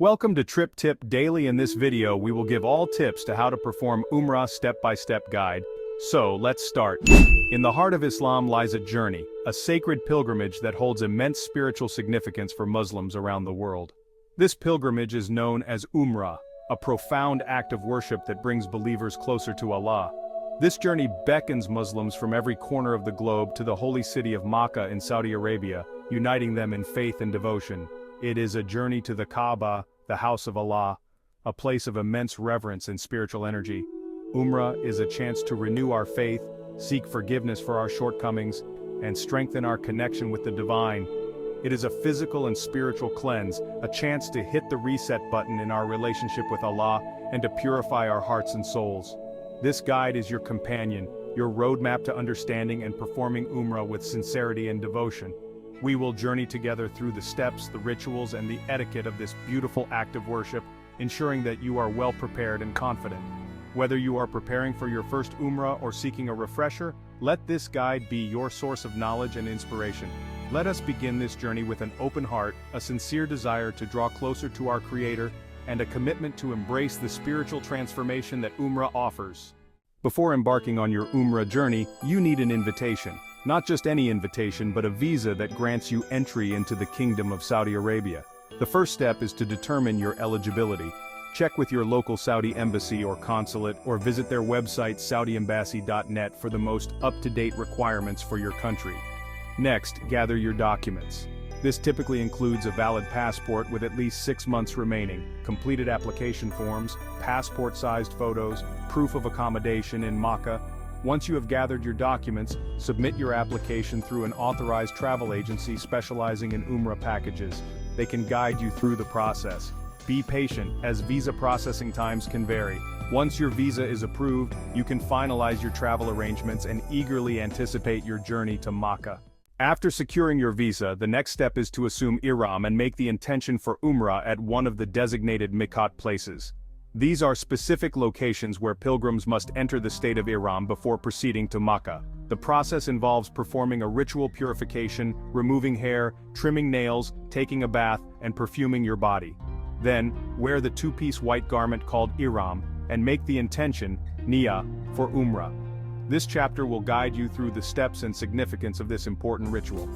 Welcome to Trip Tip Daily. In this video we will give all tips to how to perform Umrah step-by-step guide. So let's start. In the heart of Islam lies a journey, a sacred pilgrimage that holds immense spiritual significance for Muslims around the world. This pilgrimage is known as Umrah, a profound act of worship that brings believers closer to Allah. This journey beckons Muslims from every corner of the globe to the holy city of Makkah in Saudi Arabia, uniting them in faith and devotion. It is a journey to the Kaaba, the house of Allah, a place of immense reverence and spiritual energy. Umrah is a chance to renew our faith, seek forgiveness for our shortcomings, and strengthen our connection with the divine. It is a physical and spiritual cleanse, a chance to hit the reset button in our relationship with Allah and to purify our hearts and souls. This guide is your companion, your roadmap to understanding and performing Umrah with sincerity and devotion. We will journey together through the steps, the rituals, and the etiquette of this beautiful act of worship, ensuring that you are well prepared and confident. Whether you are preparing for your first Umrah or seeking a refresher, let this guide be your source of knowledge and inspiration. Let us begin this journey with an open heart, a sincere desire to draw closer to our Creator, and a commitment to embrace the spiritual transformation that Umrah offers. Before embarking on your Umrah journey, you need an invitation. Not just any invitation, but a visa that grants you entry into the Kingdom of Saudi Arabia. The first step is to determine your eligibility. Check with your local Saudi embassy or consulate, or visit their website saudiembassy.net for the most up-to-date requirements for your country. Next, gather your documents. This typically includes a valid passport with at least 6 months remaining, completed application forms, passport-sized photos, proof of accommodation in Makkah. Once you have gathered your documents, submit your application through an authorized travel agency specializing in Umrah packages. They can guide you through the process. Be patient, as visa processing times can vary. Once your visa is approved, you can finalize your travel arrangements and eagerly anticipate your journey to Makkah. After securing your visa, the next step is to assume Ihram and make the intention for Umrah at one of the designated miqat places. These are specific locations where pilgrims must enter the state of Iram before proceeding to Makkah. The process involves performing a ritual purification, removing hair, trimming nails, taking a bath, and perfuming your body. Then, wear the two-piece white garment called Iram, and make the intention, Niyyah, for Umrah. This chapter will guide you through the steps and significance of this important ritual.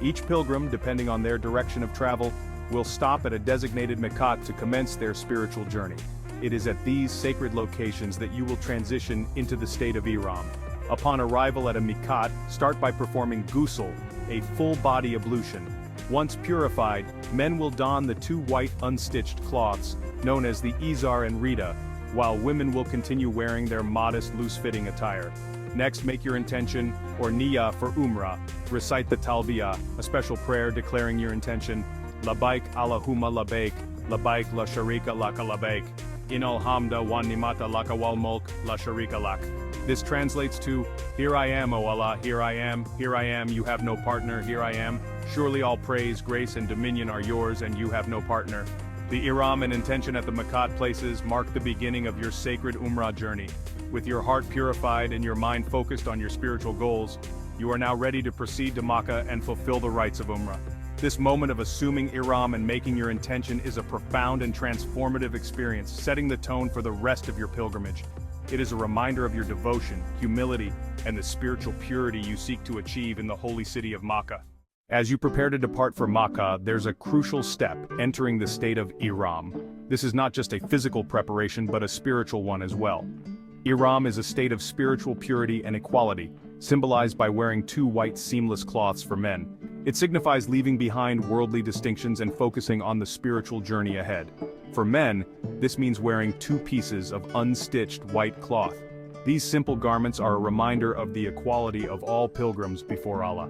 Each pilgrim, depending on their direction of travel, will stop at a designated miqat to commence their spiritual journey. It is at these sacred locations that you will transition into the state of Iram. Upon arrival at a miqat, start by performing ghusl, a full-body ablution. Once purified, men will don the two white unstitched cloths, known as the izar and rida, while women will continue wearing their modest, loose-fitting attire. Next, make your intention, or niyyah, for Umrah. Recite the talbiyah, a special prayer declaring your intention. Labbaik Allahumma labbaik, labbaik la sharika laka labbaik. Inal hamda wa nimata laka wal mulk, la sharika lak. This translates to, Here I am, O Allah, here I am, you have no partner, here I am. Surely all praise, grace and dominion are yours, and you have no partner. The Ihram and intention at the miqat places mark the beginning of your sacred Umrah journey. With your heart purified and your mind focused on your spiritual goals, you are now ready to proceed to Makkah and fulfill the rites of Umrah. This moment of assuming Ihram and making your intention is a profound and transformative experience, setting the tone for the rest of your pilgrimage. It is a reminder of your devotion, humility, and the spiritual purity you seek to achieve in the holy city of Makkah. As you prepare to depart for Makkah, there's a crucial step, entering the state of Ihram. This is not just a physical preparation but a spiritual one as well. Ihram is a state of spiritual purity and equality, symbolized by wearing two white seamless cloths for men. It signifies leaving behind worldly distinctions and focusing on the spiritual journey ahead. For men, this means wearing two pieces of unstitched white cloth. These simple garments are a reminder of the equality of all pilgrims before Allah.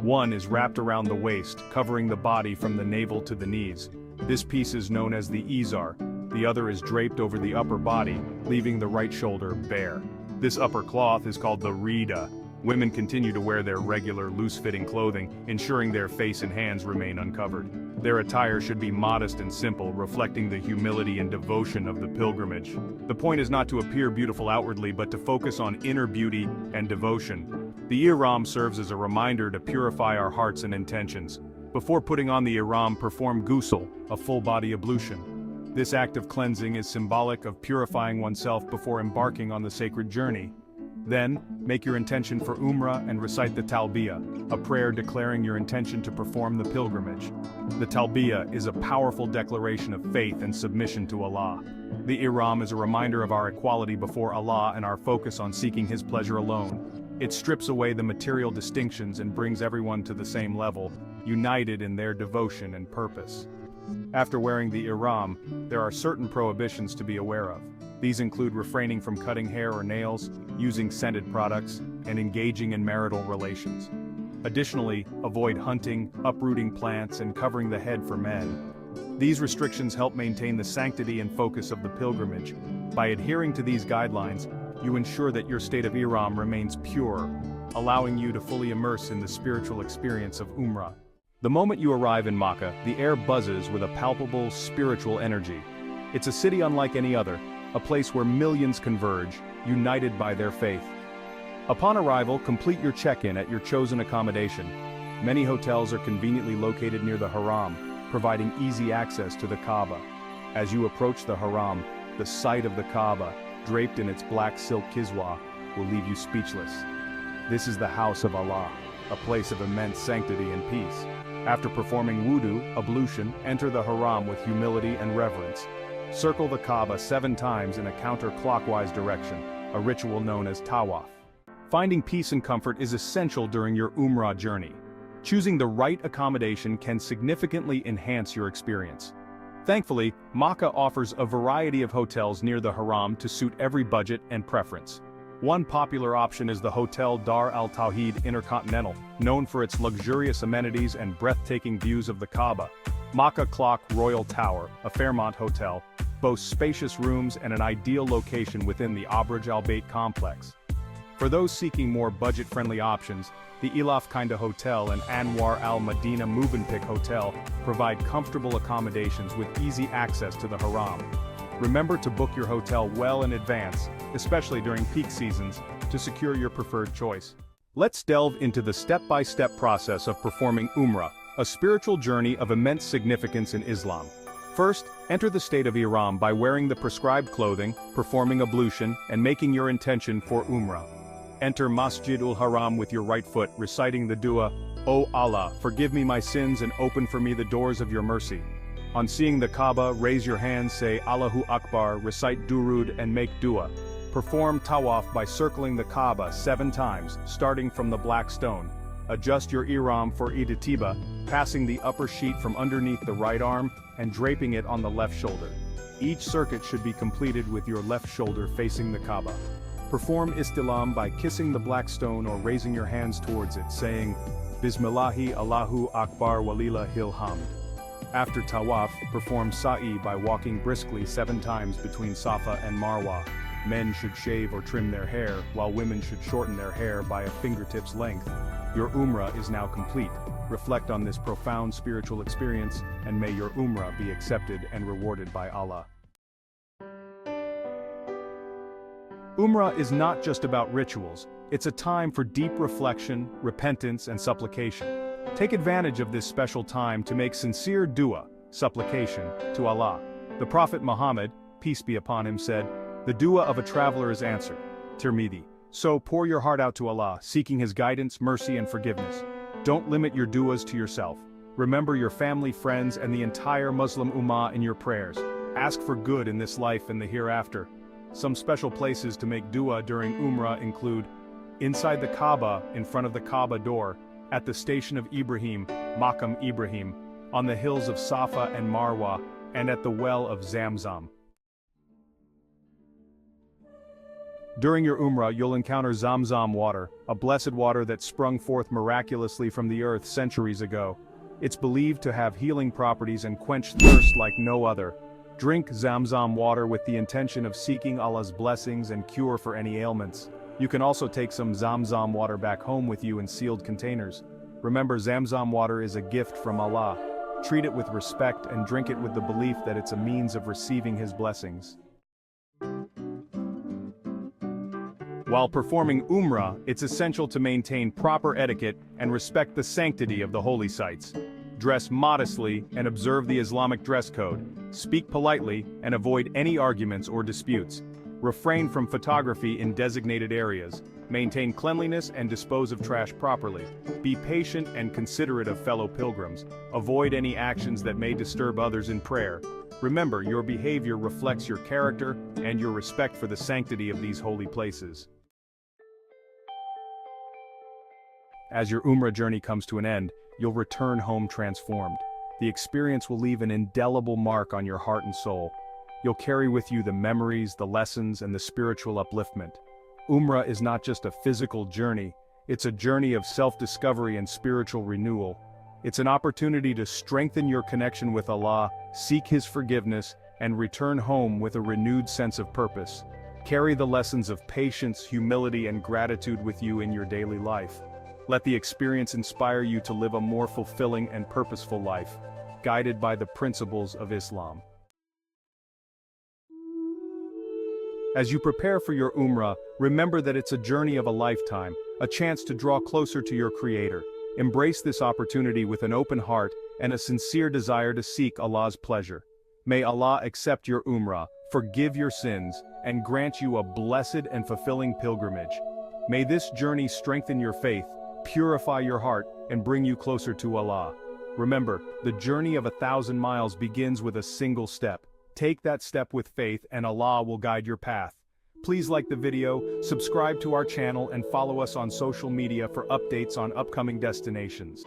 One is wrapped around the waist, covering the body from the navel to the knees. This piece is known as the izar. The other is draped over the upper body, leaving the right shoulder bare. This upper cloth is called the rida. Women continue to wear their regular, loose-fitting clothing, ensuring their face and hands remain uncovered. Their attire should be modest and simple, reflecting the humility and devotion of the pilgrimage. The point is not to appear beautiful outwardly, but to focus on inner beauty and devotion. The Ihram serves as a reminder to purify our hearts and intentions. Before putting on the Ihram, perform ghusl, a full-body ablution. This act of cleansing is symbolic of purifying oneself before embarking on the sacred journey. Then, make your intention for Umrah and recite the Talbiyah, a prayer declaring your intention to perform the pilgrimage. The Talbiyah is a powerful declaration of faith and submission to Allah. The Iram is a reminder of our equality before Allah and our focus on seeking His pleasure alone. It strips away the material distinctions and brings everyone to the same level, united in their devotion and purpose. After wearing the Ihram, there are certain prohibitions to be aware of. These include refraining from cutting hair or nails, using scented products, and engaging in marital relations. Additionally, avoid hunting, uprooting plants, and covering the head for men. These restrictions help maintain the sanctity and focus of the pilgrimage. By adhering to these guidelines, you ensure that your state of Ihram remains pure, allowing you to fully immerse in the spiritual experience of Umrah. The moment you arrive in Makkah, the air buzzes with a palpable spiritual energy. It's a city unlike any other, a place where millions converge, united by their faith. Upon arrival, complete your check-in at your chosen accommodation. Many hotels are conveniently located near the Haram, providing easy access to the Kaaba. As you approach the Haram, the sight of the Kaaba, draped in its black silk kiswa, will leave you speechless. This is the house of Allah, a place of immense sanctity and peace. After performing wudu, ablution, enter the Haram with humility and reverence. Circle the Kaaba 7 times in a counterclockwise direction, a ritual known as Tawaf. Finding peace and comfort is essential during your Umrah journey. Choosing the right accommodation can significantly enhance your experience. Thankfully, Makkah offers a variety of hotels near the Haram to suit every budget and preference. One popular option is the Hotel Dar Al Tawhid Intercontinental, known for its luxurious amenities and breathtaking views of the Kaaba. Makkah Clock Royal Tower, a Fairmont hotel, boasts spacious rooms and an ideal location within the Abraj Al Bayt complex. For those seeking more budget-friendly options, the Ilaf Kinda Hotel and Anwar Al Madina Movenpick Hotel provide comfortable accommodations with easy access to the Haram. Remember to book your hotel well in advance, especially during peak seasons, to secure your preferred choice. Let's delve into the step-by-step process of performing Umrah, a spiritual journey of immense significance in Islam. First, enter the state of Ihram by wearing the prescribed clothing, performing ablution, and making your intention for Umrah. Enter Masjid ul-Haram with your right foot, reciting the dua, "O Allah, forgive me my sins and open for me the doors of your mercy." On seeing the Kaaba, raise your hands, say Allahu Akbar, recite Durud and make dua. Perform Tawaf by circling the Kaaba 7 times, starting from the black stone. Adjust your Iram for Idatiba, passing the upper sheet from underneath the right arm and draping it on the left shoulder. Each circuit should be completed with your left shoulder facing the Kaaba. Perform Istilam by kissing the black stone or raising your hands towards it, saying, Bismillahi Allahu Akbar Walillahil Hamd. After Tawaf, perform Sa'i by walking briskly 7 times between Safa and Marwa. Men should shave or trim their hair, while women should shorten their hair by a fingertip's length. Your Umrah is now complete. Reflect on this profound spiritual experience, and may your Umrah be accepted and rewarded by Allah. Umrah is not just about rituals, it's a time for deep reflection, repentance, and supplication. Take advantage of this special time to make sincere dua, supplication, to Allah. The Prophet Muhammad, peace be upon him, said, "The dua of a traveler is answered." Tirmidhi. So pour your heart out to Allah, seeking His guidance, mercy, and forgiveness. Don't limit your duas to yourself. Remember your family, friends, and the entire Muslim Ummah in your prayers. Ask for good in this life and the hereafter. Some special places to make dua during Umrah include inside the Kaaba, in front of the Kaaba door, at the station of Ibrahim, Maqam Ibrahim, on the hills of Safa and Marwa, and at the well of Zamzam. During your Umrah, you'll encounter Zamzam water, a blessed water that sprung forth miraculously from the earth centuries ago. It's believed to have healing properties and quench thirst like no other. Drink Zamzam water with the intention of seeking Allah's blessings and cure for any ailments. You can also take some Zamzam water back home with you in sealed containers. Remember, Zamzam water is a gift from Allah. Treat it with respect and drink it with the belief that it's a means of receiving His blessings. While performing Umrah, it's essential to maintain proper etiquette and respect the sanctity of the holy sites. Dress modestly and observe the Islamic dress code. Speak politely and avoid any arguments or disputes. Refrain from photography in designated areas. Maintain cleanliness and dispose of trash properly. Be patient and considerate of fellow pilgrims. Avoid any actions that may disturb others in prayer. Remember, your behavior reflects your character and your respect for the sanctity of these holy places. As your Umrah journey comes to an end, you'll return home transformed. The experience will leave an indelible mark on your heart and soul. You'll carry with you the memories, the lessons, and the spiritual upliftment. Umrah is not just a physical journey, it's a journey of self-discovery and spiritual renewal. It's an opportunity to strengthen your connection with Allah, seek His forgiveness, and return home with a renewed sense of purpose. Carry the lessons of patience, humility, and gratitude with you in your daily life. Let the experience inspire you to live a more fulfilling and purposeful life, guided by the principles of Islam. As you prepare for your Umrah, remember that it's a journey of a lifetime, a chance to draw closer to your Creator. Embrace this opportunity with an open heart and a sincere desire to seek Allah's pleasure. May Allah accept your Umrah, forgive your sins, and grant you a blessed and fulfilling pilgrimage. May this journey strengthen your faith, purify your heart, and bring you closer to Allah. Remember, the journey of 1,000 miles begins with a single step. Take that step with faith and Allah will guide your path. Please like the video, subscribe to our channel, and follow us on social media for updates on upcoming destinations.